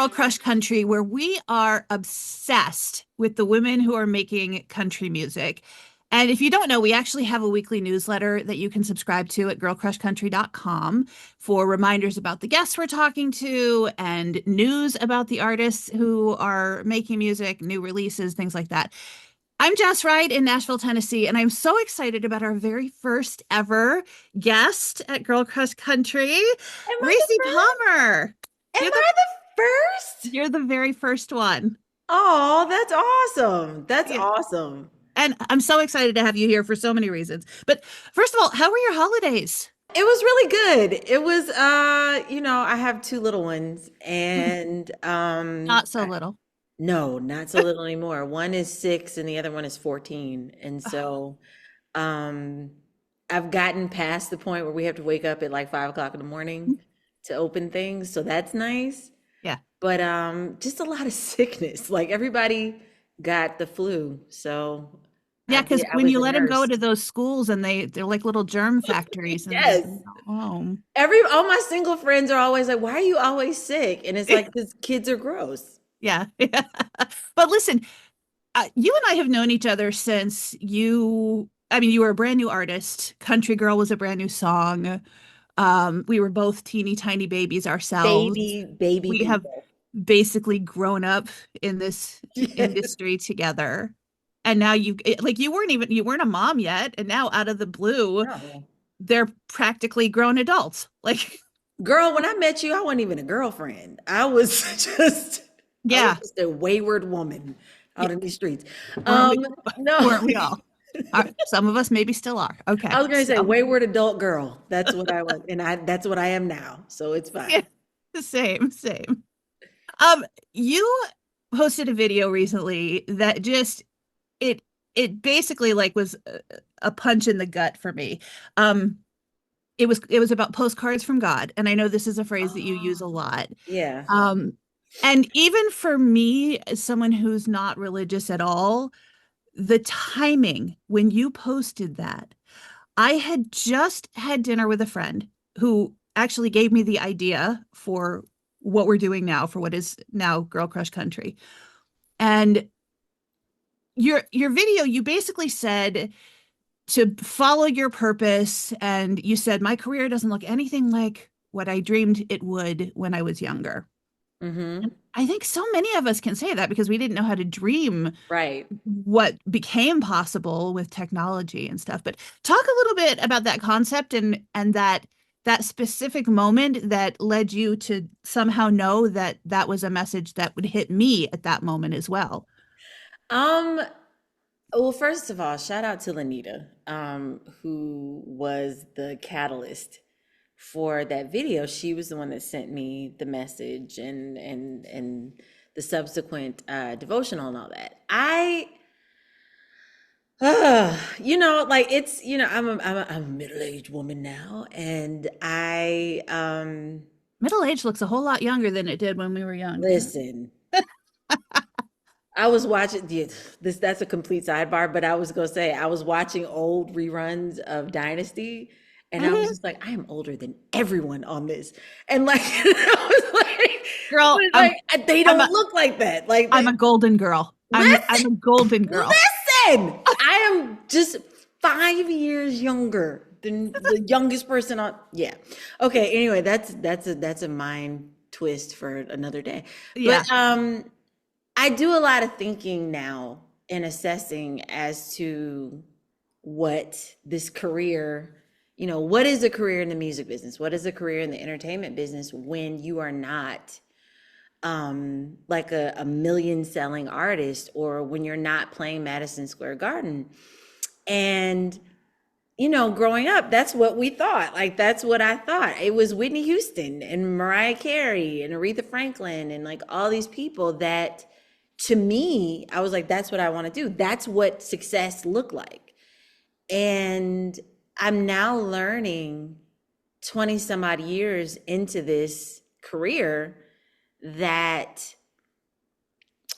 Girl Crush Country, where we are obsessed with the women who are making country music. And if you don't know, we actually have a weekly newsletter that you can subscribe to at girlcrushcountry.com for reminders about the guests we're talking to and news about the artists who are making music, new releases, things like that. I'm Jess Wright in Nashville, Tennessee, and I'm so excited about our very first ever guest at Girl Crush Country, Am I the Rissi first? Palmer. Am You're the I the first? you're the very first one. Oh, that's awesome. That's Yeah. awesome. And I'm so excited to have you here for so many reasons. But first of all, how were your holidays? It was really good. It was I have two little ones and Not so little. no, not so little anymore. One is 6 and the other one is 14. And so um I've gotten past the point where we have to wake up at like 5 o'clock in the morning to open things. So that's nice. Yeah. But just a lot of sickness. Like everybody got the flu. So Yeah, because I when was you a let them go nurse. to those schools and they're like little germ factories and they Yes. bring them home. All my single friends are always like, "Why are you always sick?" And it's like, "'Cause kids are gross." Yeah. Yeah. But listen, you and I have known each other since I mean, you were a brand new artist. Country Girl was a brand new song. We were both teeny tiny babies ourselves. Baby We have people. basically grown up in this Yes. industry together. And now you weren't a mom yet, and now out of the blue, No. they're practically grown adults. Like, Girl, when I met you, I wasn't even a girlfriend. I was yeah, just a wayward woman yeah, out in these streets. weren't Um, we? no. Weren't we all? Some of us maybe still are. I Okay, was gonna say so wayward adult girl. That's what I was, and that's what I am now. So it's yeah, fine. the same, same. You posted a video recently that just it it basically like was a punch in the gut for me. Um, it was about postcards from God, and I know this is a phrase that you use Oh, a lot. yeah. Um, and even for me, as someone who's not religious at all, the timing when you posted that, I had just had dinner with a friend who actually gave me the idea for what we're doing now, for what is now Girl Crush Country. And your video, you basically said to follow your purpose, and you said my career doesn't look anything like what I dreamed it would when I was younger. Mm-hmm. I think so many of us can say that because we didn't know how to dream Right. what became possible with technology and stuff. But talk a little bit about that concept and that specific moment that led you to somehow know that that was a message that would hit me at that moment as well. Um, well, first of all, shout out to Lanita, who was the catalyst for that video. She was the one that sent me the message and the subsequent devotional and all that. Like it's, I'm a middle-aged woman now, and Middle age looks a whole lot younger than it did when we were young. listen. I was watching yeah, that's a complete sidebar, but I was gonna say I was watching old reruns of Dynasty and I was Mhm. just like, I am older than everyone on this. And like I Girl, was like, they I'm don't look like that. Like I'm a golden girl. I'm listen, a golden girl. listen, I am just 5 years younger than the youngest person on yeah. Okay, anyway, that's a mind twist for another day. Yeah. But I do a lot of thinking now and assessing as to what this career, what is a career in the music business? What is a career in the entertainment business when you are not like a million selling artist or when you're not playing Madison Square Garden? And growing up, that's what we thought. Like, that's what I thought. It was Whitney Houston and Mariah Carey and Aretha Franklin and like all these people that to me, I was like, that's what I want to do. That's what success looked like. And I'm now learning 20 some odd years into this career that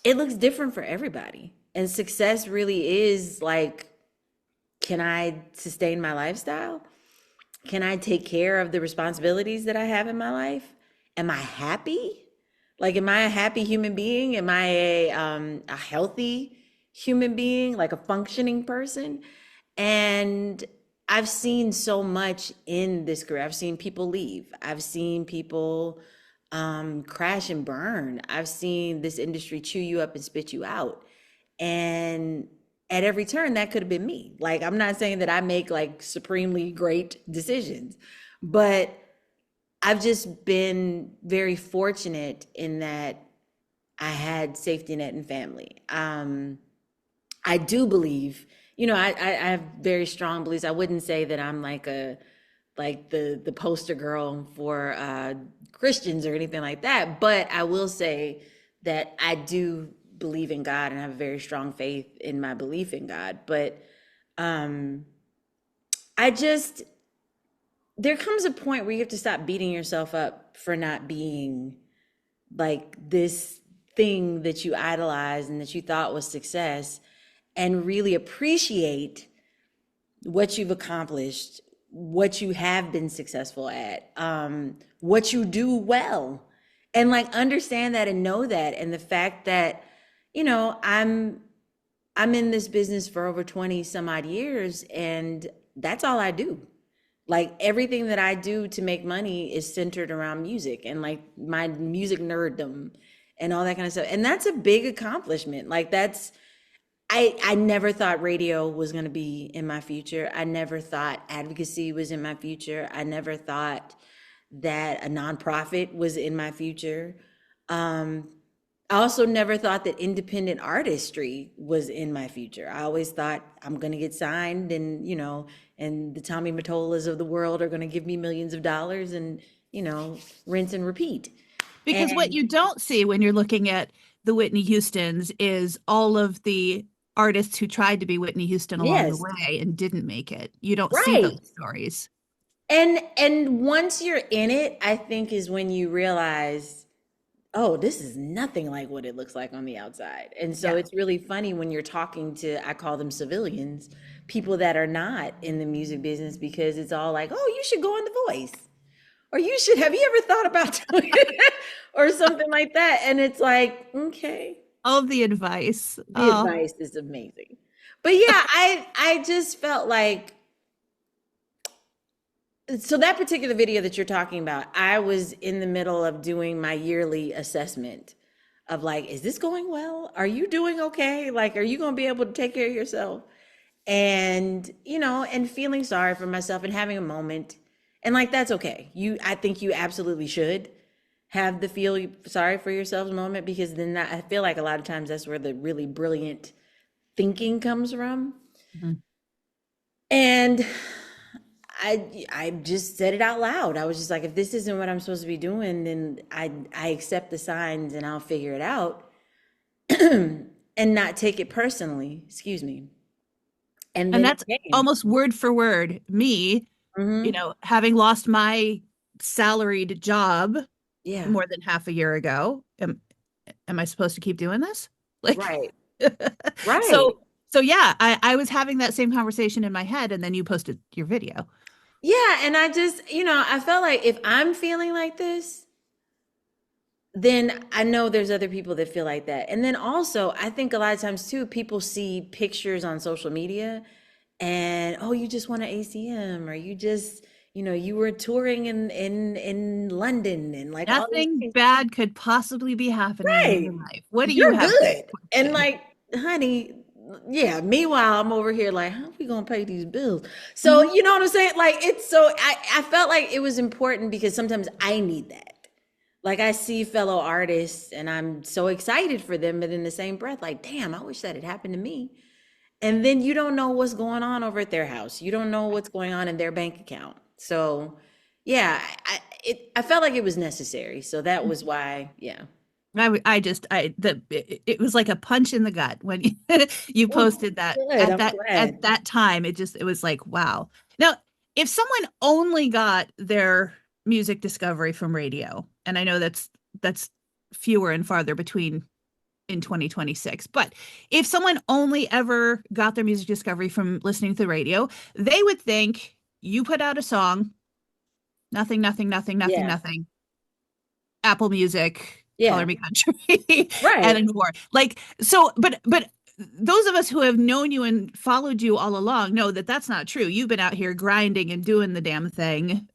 it looks different for everybody. And success really is like, can I sustain my lifestyle? Can I take care of the responsibilities that I have in my life? Am I happy? Like, am I a happy human being? Am I a healthy human being, like a functioning person? And I've seen so much in this career. I've seen people leave. I've seen people crash and burn. I've seen this industry chew you up and spit you out. And at every turn, that could have been me. Like, I'm not saying that I make like supremely great decisions, but I've just been very fortunate in that I had safety net and family. I do believe, I have very strong beliefs. I wouldn't say that I'm like the poster girl for Christians or anything like that, but I will say that I do believe in God and have a very strong faith in my belief in God. But um, I just there comes a point where you have to stop beating yourself up for not being like this thing that you idolize and that you thought was success, and really appreciate what you've accomplished, what you have been successful at, what you do well, and like understand that and know that, and the fact that I'm in this business for over 20 some odd years, and that's all I do. Like, everything that I do to make money is centered around music and like my music nerddom and all that kind of stuff. And that's a big accomplishment. Like, I never thought radio was going to be in my future. I never thought advocacy was in my future. I never thought that a nonprofit was in my future. Um, I also never thought that independent artistry was in my future. I always thought I'm going to get signed, and and the Tommy Mottolas of the world are going to give me millions of dollars, and rinse and repeat. Because what And you don't see when you're looking at the Whitney Houstons is all of the artists who tried to be Whitney Houston along the yes, way and didn't make it. You don't see right. those stories. And once you're in it, I think is when you realize, oh, this is nothing like what it looks like on the outside. And so Yeah. it's really funny when you're talking to, I call them civilians, people that are not in the music business, because it's all like, oh, you should go on The Voice, or you should, have you ever thought about doing it, or something like that. And it's like, okay, All of the advice. the Oh, advice is amazing. But yeah, I just felt like, so that particular video that you're talking about, I was in the middle of doing my yearly assessment of like, is this going well? Are you doing okay? Like, are you going to be able to take care of yourself? And, and feeling sorry for myself and having a moment. And like, that's okay. I think you absolutely should have the feel sorry for yourself moment, because then I feel like a lot of times that's where the really brilliant thinking comes from. mhm. And I just said it out loud. I was just like, if this isn't what I'm supposed to be doing, then I accept the signs and I'll figure it out, and not take it personally. Excuse me. And And then that's it came. almost word for word me, Hmm. having lost my salaried job Yeah. more than half a year ago. Am I supposed to keep doing this? Like, Right. Right. so yeah, I was having that same conversation in my head, and then you posted your video. Yeah. And I just, I felt like if I'm feeling like this, then I know there's other people that feel like that. And then also, I think a lot of times too, people see pictures on social media and, oh, you just won an ACM, or you just, you were touring in London and like all these Nothing things. bad could possibly be happening in Right. your life. What do you You're have to good. And question? like, honey, yeah, meanwhile, I'm over here like, how are we gonna pay these bills? So, Mhm. you know what I'm saying? Like, it's so I felt like it was important because sometimes I need that. Like, I see fellow artists and I'm so excited for them, but in the same breath, like, damn, I wish that had happened to me. And then you don't know what's going on over at their house. You don't know what's going on in their bank account. So, yeah, I felt like it was necessary. So that was why, yeah. It was like a punch in the gut when you Oh, posted that good. I'm at glad. that time. It was like, wow. Now, if someone only got their music discovery from radio, and I know that's fewer and farther between in 2026, but if someone only ever got their music discovery from listening to the radio, they would think you put out a song, nothing, nothing, nothing, nothing, Yeah. nothing, Apple Music. Color Yeah. Me Country and Right. an award. Like, so, but those of us who have known you and followed you all along know that that's not true. You've been out here grinding and doing the damn thing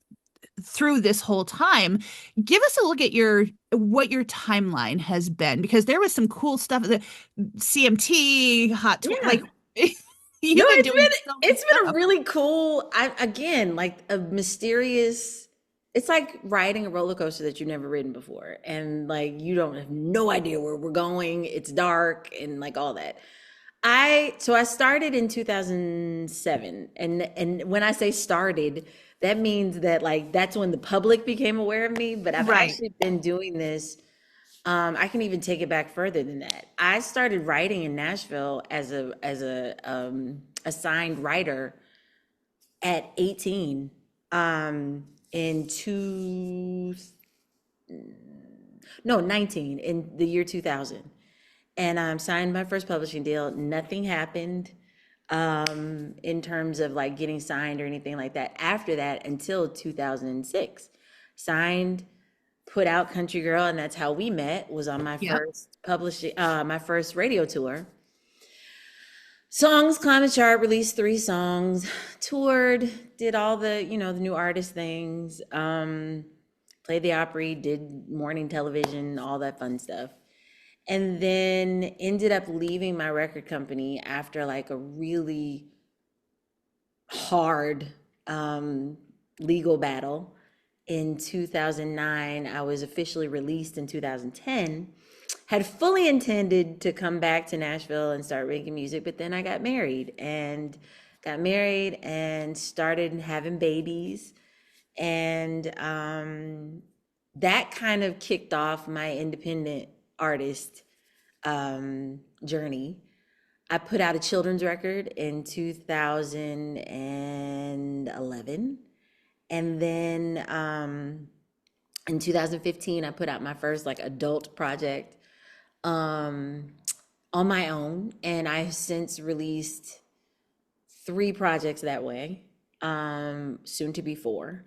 through this whole time. Give us a look at your what your timeline has been, because there was some cool stuff that CMT like Yeah. No, you've been it's doing so been much it's been a stuff. really cool, I again, like a mysterious, it's like riding a roller coaster that you've never ridden before. And like you don't have no idea where we're going. It's dark and like all that. I started in 2007, and when I say started, that means that like that's when the public became aware of me, but I've Right. actually been doing this. I can even take it back further than that. I started writing in Nashville as a assigned writer at 18, in two no 19 in the year 2000, and signed my first publishing deal. Nothing happened in terms of like getting signed or anything like that after that until 2006. Signed, put out Country Girl, and that's how we met, was on my Yep. first publishing, my first radio tour. Songs climbed the chart, released 3 songs, toured, did all the, the new artist things, played the Opry, did morning television, all that fun stuff. And then ended up leaving my record company after like a really hard legal battle in 2009. I was officially released in 2010. Had fully intended to come back to Nashville and start making music, but then I got married and started having babies. And that kind of kicked off my independent artist journey. I put out a children's record in 2011. And then in 2015, I put out my first like adult project um, on my own. And I've since released 3 projects that way, soon to be 4.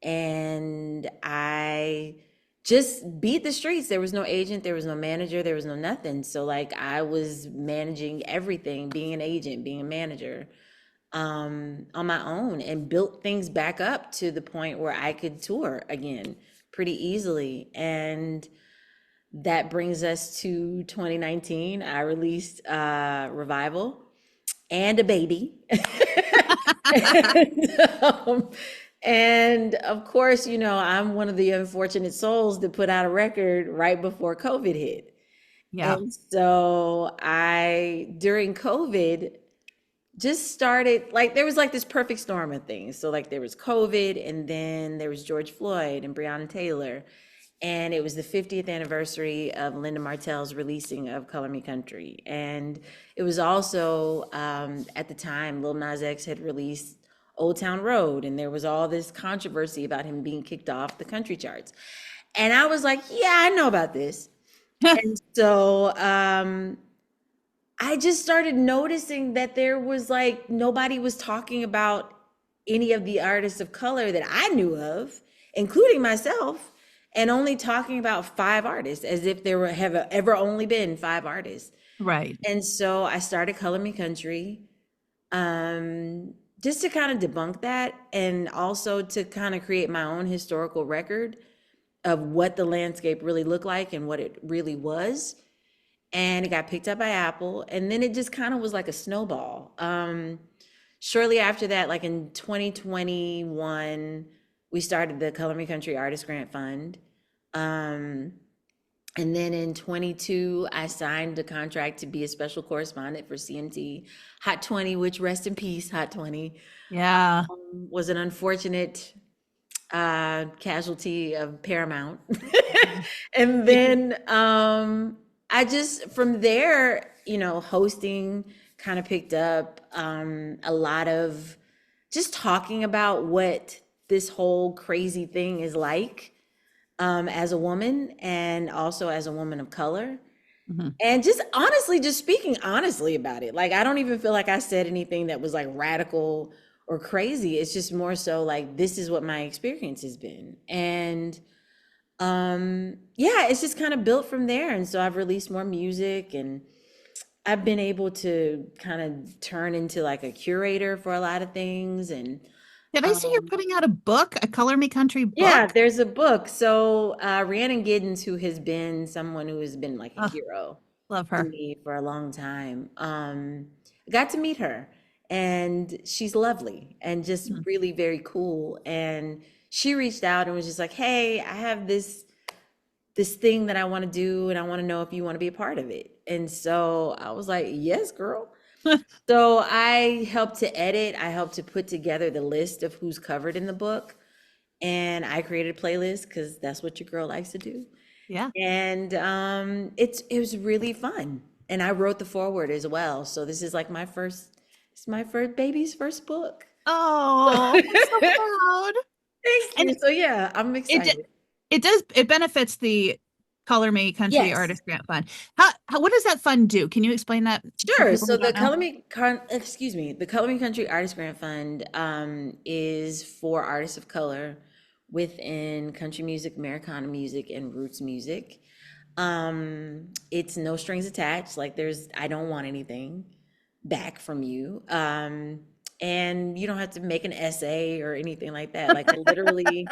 And I just beat the streets. There was no agent, there was no manager, there was no nothing. So like I was managing everything, being an agent, being a manager, on my own, and built things back up to the point where I could tour again pretty easily. And that brings us to 2019. I released Revival and a baby. and, and of course, I'm one of the unfortunate souls that put out a record right before COVID hit. Yeah. And so during COVID, just started, like, there was like this perfect storm of things. So like there was COVID, and then there was George Floyd and Breonna Taylor. And it was the 50th anniversary of Linda Martell's releasing of Color Me Country. And it was also, at the time, Lil Nas X had released Old Town Road, and there was all this controversy about him being kicked off the country charts. And I was like, yeah, I know about this. And so I just started noticing that there was like nobody was talking about any of the artists of color that I knew of, including myself, and only talking about 5 artists, as if there have ever only been 5 artists. Right. And so I started Color Me Country, just to kind of debunk that, and also to kind of create my own historical record of what the landscape really looked like and what it really was. And it got picked up by Apple, and then it just kind of was like a snowball. Shortly after that, like in 2021, we started the Color Me Country Artist Grant Fund. And then in 22, I signed a contract to be a special correspondent for CMT. Hot 20, which rest in peace, Hot 20, Yeah. was an unfortunate casualty of Paramount. And then I just, from there, hosting kind of picked up, a lot of just talking about what this whole crazy thing is like, as a woman, and also as a woman of color. Mhm. And just honestly, just speaking honestly about it. Like, I don't even feel like I said anything that was like radical or crazy. It's just more so like, this is what my experience has been. And Yeah, it's just kind of built from there. And so I've released more music, and I've been able to kind of turn into like a curator for a lot of things. And Did I see you're um, putting out a book, a Color Me Country yeah, book? there's a book. So Rhiannon Giddens, who has been someone who has been like a Oh, hero love to her. me for a long time, I got to meet her, and she's lovely and just Hmm. really very cool. And she reached out and was just like, "Hey, I have this thing that I want to do, and I want to know if you want to be a part of it." And so I was like, "Yes, girl." So I helped to edit, I helped to put together the list of who's covered in the book, and I created a playlist because that's what your girl likes to do. Yeah. And it was really fun. And I wrote the foreword as well. So this is like it's my first baby's first book. Oh, I'm so proud. Thank And you. So yeah, I'm it excited. it benefits the Color Me Country Yes. Artist Grant Fund. What does that fund do? Can you explain that for Sure. people So who don't know? the Color Me Country Artist Grant Fund is for artists of color within country music, Americana music, and roots music. It's no strings attached. Like I don't want anything back from you. And you don't have to make an essay or anything like that. Like literally,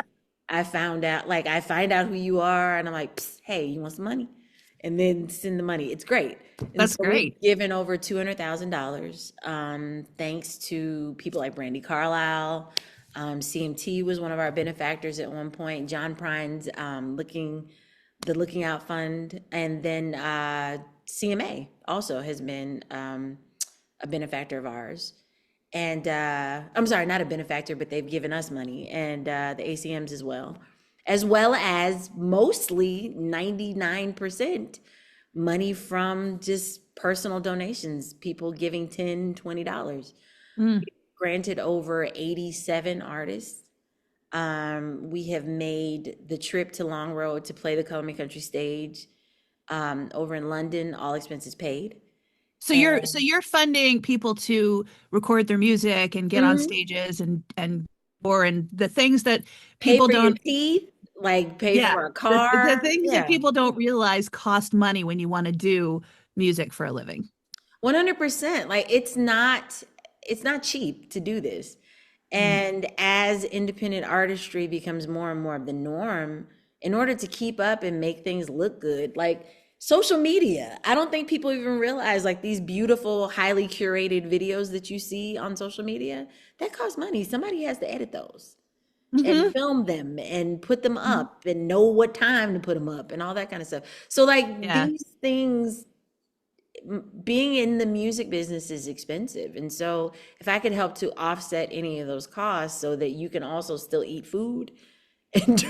I find out who you are, and I'm like, "Psst, hey, you want some money?" And then send the money. It's great. And That's so we've great. given over $200,000, thanks to people like Brandy Carlisle. CMT was one of our benefactors at one point. John Prine's the Looking Out Fund, and then CMA also has been a benefactor of ours. And I'm sorry, not a benefactor, but they've given us money, and the ACMs as well as mostly 99% money from just personal donations, people giving $10, $20. Mm. Granted over 87 artists. We have made the trip to Long Road to play the Color Country stage over in London, all expenses paid. So And you're funding people to record their music and get on mhm, stages and or and the things that pay people for your don't. teeth, like pay Yeah, for a the car. things that Yeah, people don't realize cost money when you want to do music for a living. 100%. Like it's not cheap to do this. Mm. And as independent artistry becomes more and more of the norm, in order to keep up and make things look good, like social media, I don't think people even realize like these beautiful, highly curated videos that you see on social media, that costs money. Somebody has to edit those and Hmm. film them and put them up and know what time to put them up and all that kind of stuff. So like Yeah. these things, being in the music business is expensive. And so if I could help to offset any of those costs so that you can also still eat food and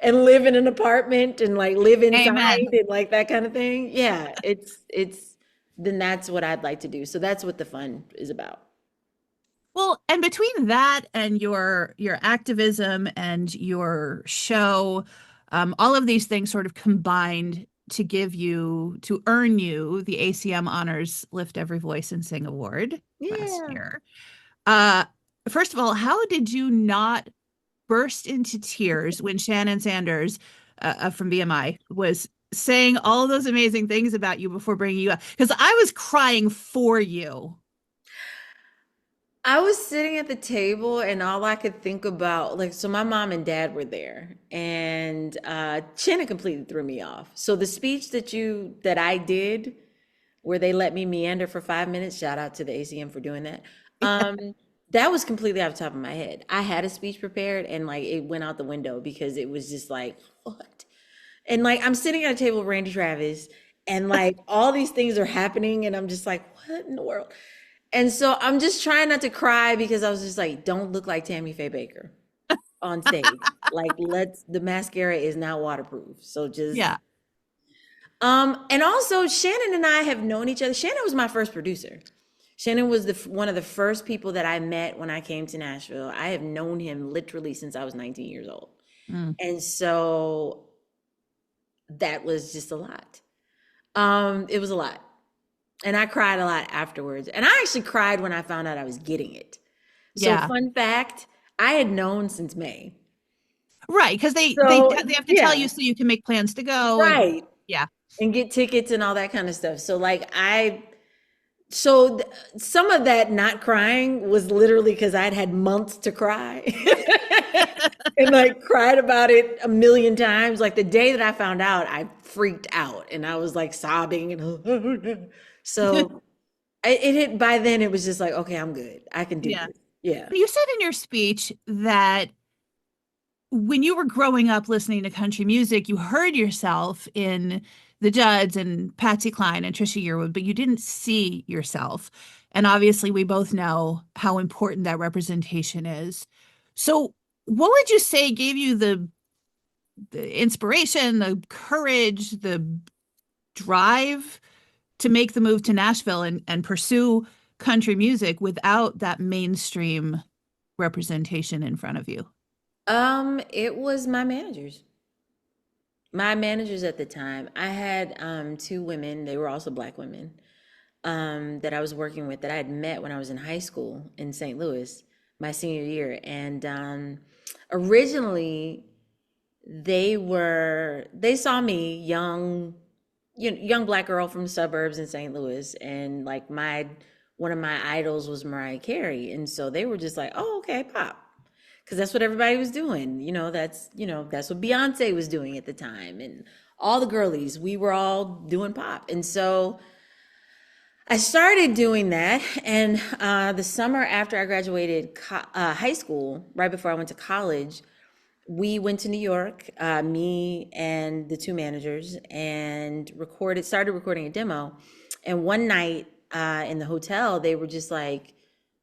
and live in an apartment and like live inside Amen. and like that kind of thing, yeah, it's then that's what I'd like to do. So that's what the fund is about. Well, and between that and your activism and your show, all of these things sort of combined to earn you the ACM Honors Lift Every Voice and Sing Award last Yeah. year. Uh, First of all, how did you not burst into tears when Shannon Sanders from BMI was saying all those amazing things about you before bringing you up? Because I was crying for you. I was sitting at the table and all I could think about, like, so my mom and dad were there, and Shannon completely threw me off. So the speech that I did, where they let me meander for 5 minutes, shout out to the ACM for doing that. That was completely off the top of my head. I had a speech prepared and like it went out the window because it was just like, what? And like I'm sitting at a table with Randy Travis, and like all these things are happening, and I'm just like, what in the world? And so I'm just trying not to cry because I was just like, don't look like Tammy Faye Baker on stage. Like, the mascara is not waterproof. So just, Yeah. and also Shannon and I have known each other. Shannon was my first producer. Shannon was one of the first people that I met when I came to Nashville. I have known him literally since I was 19 years old. Mm. And so that was just a lot. It was a lot. And I cried a lot afterwards. And I actually cried when I found out I was getting it. So Yeah. fun fact, I had known since May. Right, because So they have to tell you yeah, so you can make plans to go and right. yeah. And get tickets and all that kind of stuff. So like so some of that not crying was literally because I'd had months to cry. And like cried about it a million times. Like the day that I found out, I freaked out and I was like sobbing and so it hit by then it was just like, okay, I'm good. I can do Yeah. this. Yeah. But you said in your speech that when you were growing up listening to country music, you heard yourself in the Judds and Patsy Cline and Trisha Yearwood, but you didn't see yourself. And obviously, we both know how important that representation is. So, what would you say gave you the inspiration, the courage, the drive to make the move to Nashville and pursue country music without that mainstream representation in front of you? It was my managers. My managers at the time. I had two women, they were also black women, that I was working with that I had met when I was in high school in St. Louis, my senior year. And originally they saw me young, young black girl from the suburbs in St. Louis, and like my one of my idols was Mariah Carey, and so they were just like, "Oh, okay, pop," because that's what everybody was doing. That's what Beyonce was doing at the time, and all the girlies, we were all doing pop, and so I started doing that. And the summer after I graduated high school, right before I went to college, we went to New York, me and the two managers, and started recording a demo. And one night in the hotel, they were just like,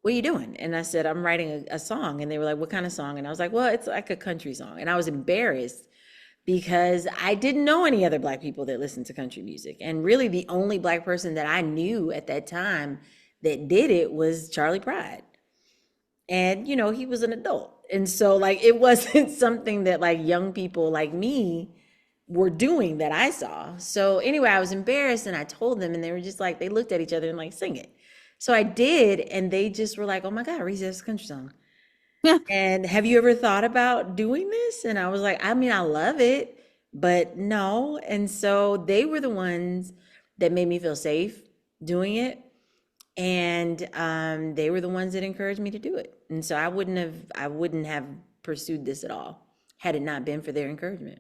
"What are you doing?" And I said, "I'm writing a song." And they were like, "What kind of song?" And I was like, "Well, it's like a country song." And I was embarrassed because I didn't know any other black people that listened to country music. And really, the only black person that I knew at that time that did it was Charlie Pride. And he was an adult, and so like it wasn't something that like young people like me were doing that I saw. So anyway, I was embarrassed and I told them, and they were just like, they looked at each other and like, "Sing it." So I did, and they just were like, "Oh my God, Reese, that's a country song, and have you ever thought about doing this?" And I was like, "I mean, I love it, but no." And so they were the ones that made me feel safe doing it, and they were the ones that encouraged me to do it. And so I wouldn't have pursued this at all had it not been for their encouragement.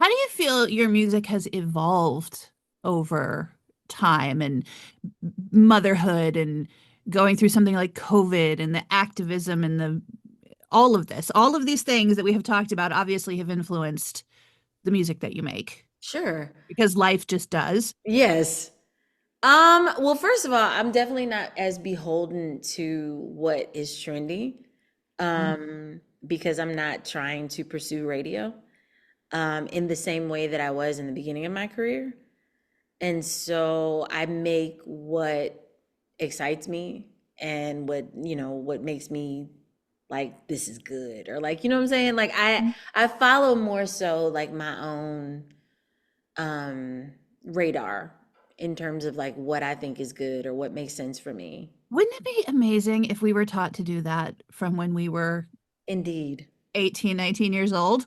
How do you feel your music has evolved over time and motherhood and going through something like COVID and the activism and the all of this, all of these things that we have talked about obviously have influenced the music that you make Sure. because life just does. Yes. Well, first of all, I'm definitely not as beholden to what is trendy, Mhm. because I'm not trying to pursue radio in the same way that I was in the beginning of my career. And so I make what excites me and what makes me like, this is good, or like, what I'm saying? Like I follow more so like my own radar in terms of like what I think is good or what makes sense for me. Wouldn't it be amazing if we were taught to do that from when we were Indeed. 18, 19 years old?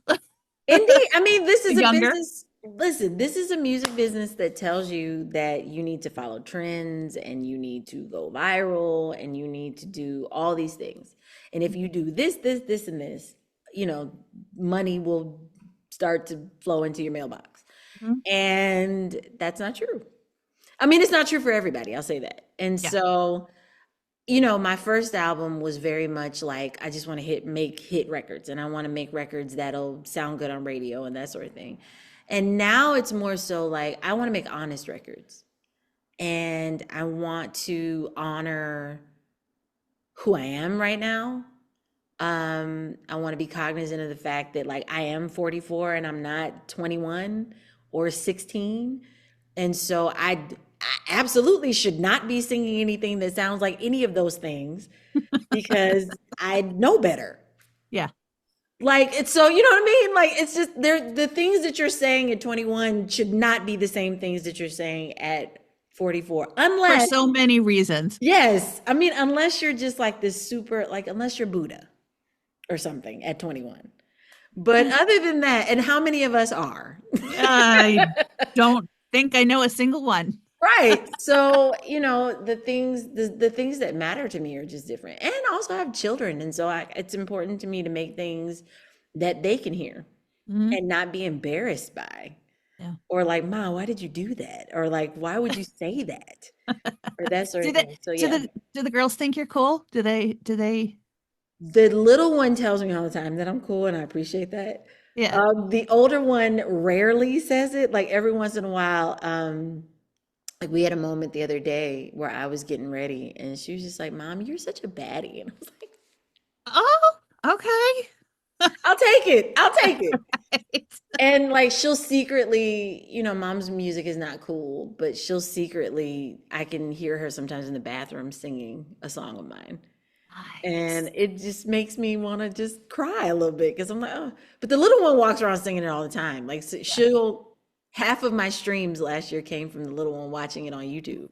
Indeed. I mean, this is a Younger. business. Listen, this is a music business that tells you that you need to follow trends and you need to go viral and you need to do all these things. And if you do this, and this, money will start to flow into your mailbox. Mhm. And that's not true. I mean, it's not true for everybody. I'll say that. And Yeah. so my first album was very much like, I just want to make hit records, and I want to make records that'll sound good on radio and that sort of thing. And now it's more so like, I want to make honest records, and I want to honor who I am right now. I want to be cognizant of the fact that like I am 44 and I'm not 21 or 16. And so I absolutely should not be singing anything that sounds like any of those things because I know better. Yeah. Like it's so, you know what I mean? Like it's just the things that you're saying at 21 should not be the same things that you're saying at 44. For Unless, so many reasons. yes, I mean, unless you're just like this super, like unless you're Buddha or something at 21. But other than that, and how many of us are? I don't think I know a single one. Right. So, the things that matter to me are just different. And also I have children. And so it's important to me to make things that they can hear Mhm. and not be embarrassed by. Yeah. Or like, Ma, why did you do that? Or like, why would you say that? Or that sort Do of the thing. So do yeah. the girls think you're cool? Do they The little one tells me all the time that I'm cool and I appreciate that. yeah. The older one rarely says it. Like every once in a while, like we had a moment the other day where I was getting ready and she was just like, Mom, you're such a baddie. And I was like, Oh, okay. I'll take it. I'll take it. Right. And like she'll secretly, Mom's music is not cool, but she'll secretly, I can hear her sometimes in the bathroom singing a song of mine. And Nice. it just makes me want to just cry a little bit because I'm like, oh, but the little one walks around singing it all the time. Like so Yeah. half of my streams last year came from the little one watching it on YouTube.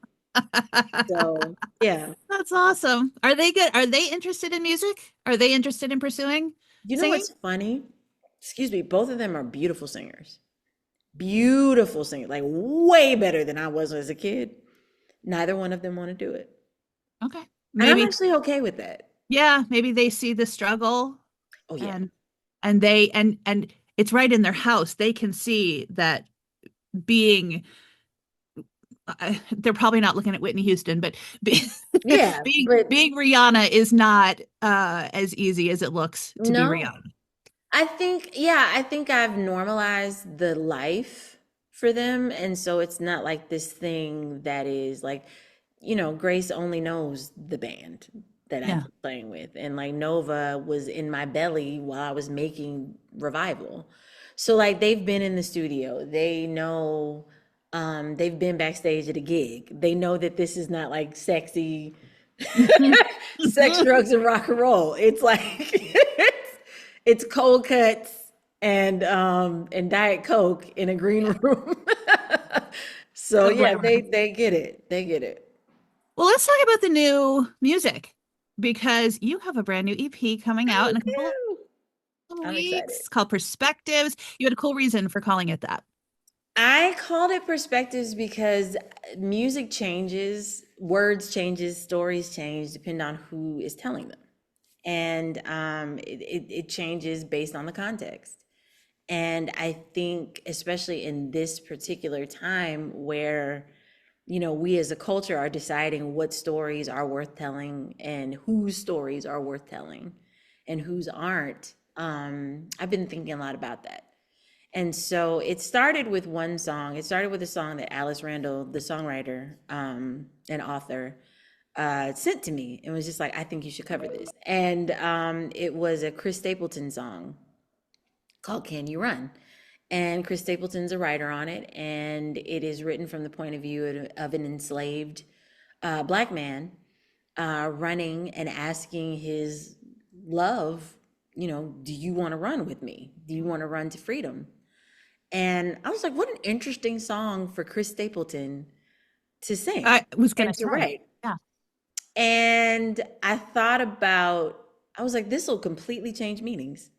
So yeah. That's awesome. Are they good? Are they interested in music? Are they interested in pursuing You know singing? what's funny? Excuse me, both of them are beautiful singers. Beautiful singers, like way better than I was as a kid. Neither one of them want to do it. Okay. And I'm Maybe, actually okay with that. yeah, maybe they see the struggle Oh yeah. and and it's right in their house. They can see that being they're probably not looking at Whitney Houston, but Yeah, but being Rihanna is not as easy as it looks to be no. Rihanna. I think I've normalized the life for them. And so it's not like this thing that is like, Grace only knows the band that I've Yeah. been playing with. And like Nova was in my belly while I was making Revival. So like they've been in the studio. They know they've been backstage at a gig. They know that this is not like sexy sex, drugs, and rock and roll. It's like it's cold cuts and Diet Coke in a green Yeah. room. So No yeah, glamour. they get it. They get it. Well, let's talk about the new music because you have a brand new EP coming out I in a couple do. of I'm excited. weeks called Perspectives. You had a cool reason for calling it that. I called it perspectives because music changes, words changes, stories change depending on who is telling them. And it changes based on the context. And I think, especially in this particular time where, we as a culture are deciding what stories are worth telling and whose stories are worth telling and whose aren't, I've been thinking a lot about that. And so it started with one song. It started with a song that Alice Randall, the songwriter and author, sent to me and was just like, I think you should cover this. And it was a Chris Stapleton song called Can You Run? And Chris Stapleton's a writer on it, and it is written from the point of view of an enslaved Black man running and asking his love, do you want to run with me? Do you want to run to freedom? And I was like, what an interesting song for Chris Stapleton to sing I was going and to to say, write. yeah. And I was like, this will completely change meanings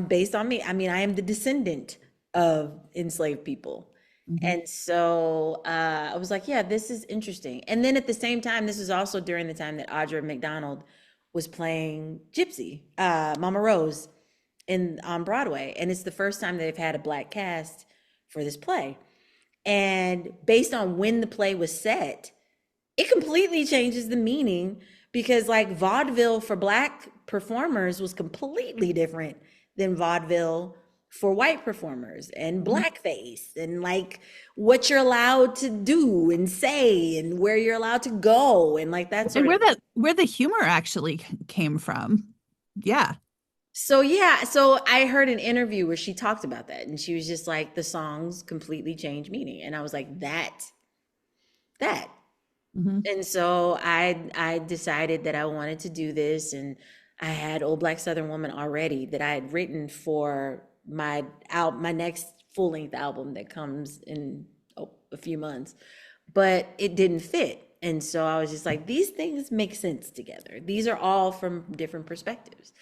based on me. I mean, I am the descendant of enslaved people. Mhm. And so I was like, yeah, this is interesting. And then at the same time, this is also during the time that Audra McDonald was playing Gypsy, Mama Rose, on Broadway. And it's the first time they've had a Black cast for this play. And based on when the play was set, it completely changes the meaning because like vaudeville for Black performers was completely different than vaudeville for white performers and Mhm. blackface and like what you're allowed to do and say and where you're allowed to go and like that And sort of thing. where the humor actually came from. Yeah. So yeah, so I heard an interview where she talked about that and she was just like the songs completely change meaning and I was like that. Hmm. And so I decided that I wanted to do this and I had Old Black Southern Woman already that I had written for my next full-length album that comes in a few months, but it didn't fit. And so I was just like, these things make sense together. These are all from different perspectives.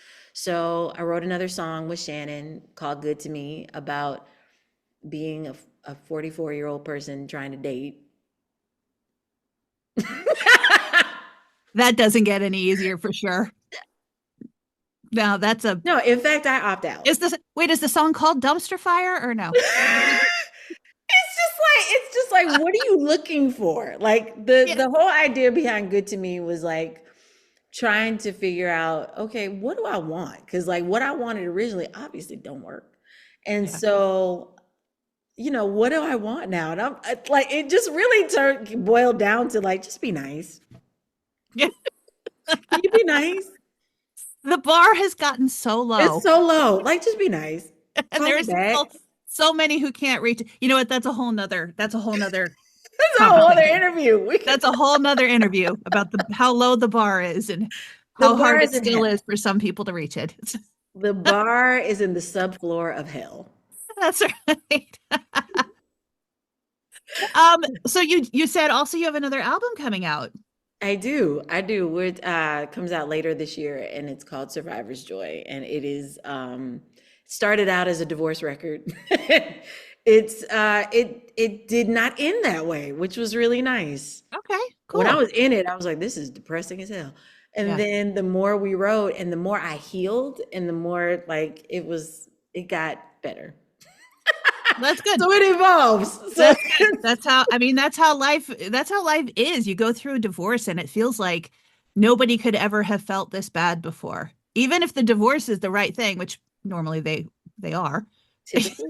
So I wrote another song with Shannon called Good to Me about being a 44-year-old person trying to date. That doesn't get any easier for sure. Now that's a No, in fact, I opt out. is this wait, is the song called Dumpster Fire or no? It's just like what are you looking for? Like the Yeah. the whole idea behind Good to Me was like trying to figure out, okay, what do I want? Because like what I wanted originally obviously don't work. And Yeah. so, what do I want now? And like it just really turned boiled down to like just be nice. Yeah. Can you be nice? The bar has gotten so It's low, so low. Like just be nice. and Call me there's still back. so many who can't reach. You know what? That's a whole nother That's a whole other conversation. interview. That's a whole nother interview about the how low the bar is and The how bar hard it is in still is hell. for some people to reach it. The bar is in the subfloor of hell. That's right. So you said also you have another album coming out. I do. I do. It comes out later this year and it's called Survivor's Joy. And it is started out as a divorce record. It did not end that way, which was really nice. Okay, When I cool. was in it, I was like, this is depressing as hell. And Yeah, then the more we wrote and the more I healed and the more like it got better. that's good. So it evolves. So That's good. That's how, I mean, that's how life is. You go through a divorce and it feels like nobody could ever have felt this bad before. Even if the divorce is the right thing, which normally they are. typically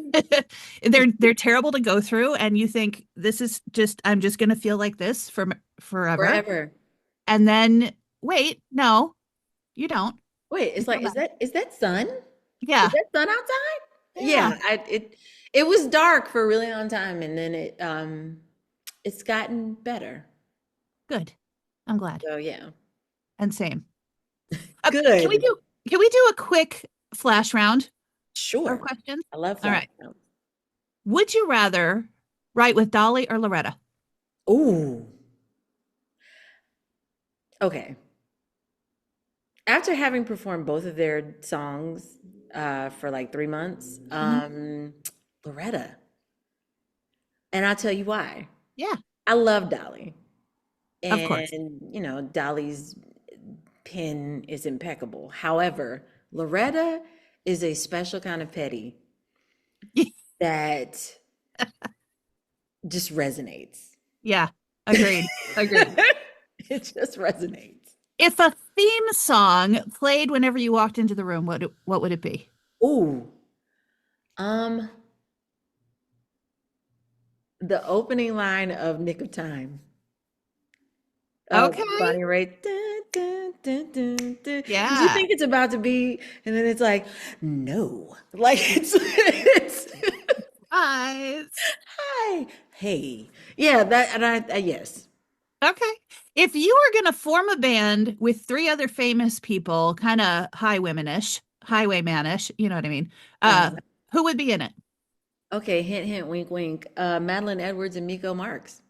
They're terrible to go through and you think this is just I'm just going to feel like this for forever. forever. And then wait, no, you don't. Wait, You it's go like, back. is that sun? Is Yeah. that sun outside? Yeah. Yeah, it was dark for a really long time and then it's gotten better. Good. I'm glad. So yeah. And same. Can we Good. do a quick flash round of Sure. questions? I love All flash right. films. Would you rather write with Dolly or Loretta? Ooh. Okay. After having performed both of their songs for like 3 months, Mhm. Loretta. And I'll tell you why. Yeah, I love Dolly. of course. And, Dolly's pen is impeccable. However, Loretta is a special kind of petty that just resonates. Yeah, agreed. Agreed. It just resonates. If a theme song played whenever you walked into the room, what would it be? Ooh, um, the opening line of Nick of Time. Okay. Bonnie Raitt. Dun, dun, dun, dun, dun. 'Cause you Yeah. think it's about to be, and then it's like, no. Like it's Eyes. hi, hey. Yeah, that and yes. Okay. If you were going to form a band with three other famous people, kind of highwaymanish, you know what I mean? Uh, Who would be in it? okay, hint, hint, wink, wink. Madeline Edwards and Miko Marks,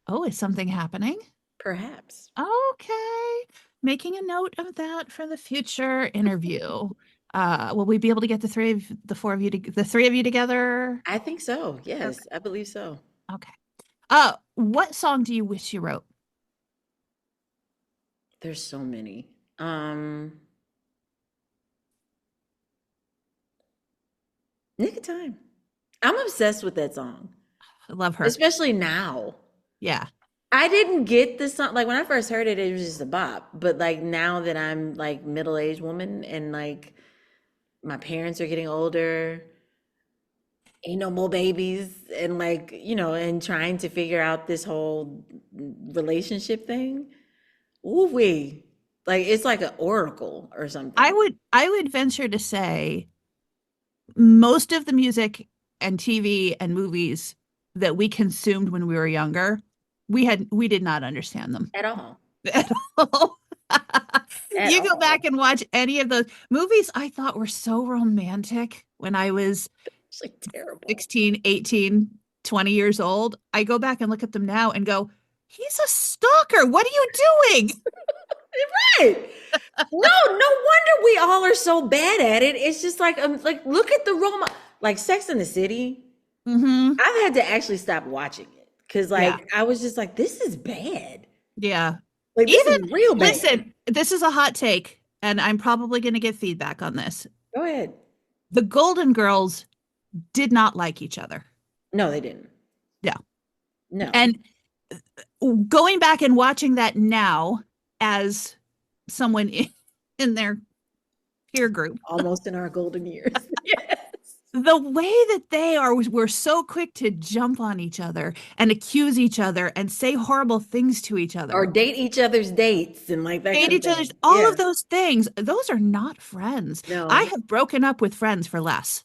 Oh, is something happening? perhaps. Okay. Making a note of that for the future interview. Will we be able to get the three of you together? I think so. Okay. Yes, I believe so. Okay. What song do you wish you wrote? There's so many. Um, Nick of Time. I'm obsessed with that song, I love her. especially now. Yeah. I didn't get this song like when I first heard it, it was just a bop. But like now that I'm like middle-aged woman and like my parents are getting older, ain't no more babies, and like, and trying to figure out this whole relationship thing. Ooh wee. Like it's like an oracle or something. I would venture to say most of the music and TV and movies that we consumed when we were younger, we did not understand them At all. at all. At You go all. back and watch any of those movies I thought were so romantic when I was It's like terrible. 16, 18, 20 years old. I go back and look at them now and go, he's a stalker. What are you doing? Right. No, no wonder we all are so bad at it. It's just like look at the Roma, like Sex in the City. Hmm. I've had to actually stop watching it because Yeah. like I was just like, this is bad. Yeah. Like this Even, is real bad. listen, this is a hot take, and I'm probably going to get feedback on this. Go ahead. The Golden Girls did not like each other. No, they didn't. Yeah. No. And going back and watching that now as someone in their peer group, Almost in our golden years. Yes. the way that they are were so quick to jump on each other and accuse each other and say horrible things to each Or other, date each other's dates and like that hate kind of each other's, thing. all Yeah. of those things, those are not friends. I No, have broken up with friends for less.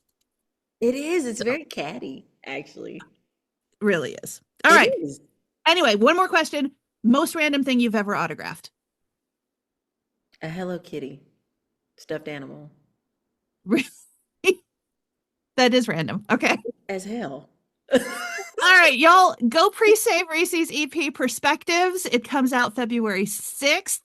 it is. It's So very catty, actually. really is. All It right. is. Anyway, one more question. Most random thing you've ever autographed? A Hello Kitty stuffed animal. Really? That is random. Okay. As hell. All right, y'all, go pre-save Reese's EP Perspectives. It comes out February 6th.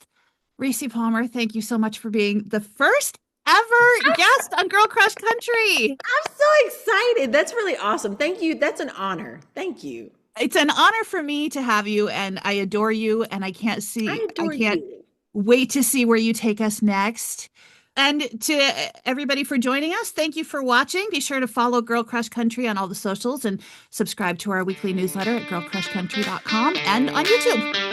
Rissi Palmer, thank you so much for being the first ever guest on Girl Crush Country. I'm so excited. That's really awesome. Thank you. That's an honor. Thank you. It's an honor for me to have you, and I adore you, and I I adore can't you. wait to see where you take us next. And to everybody for joining us, thank you for watching. Be sure to follow Girl Crush Country on all the socials and subscribe to our weekly newsletter at girlcrushcountry.com and on YouTube.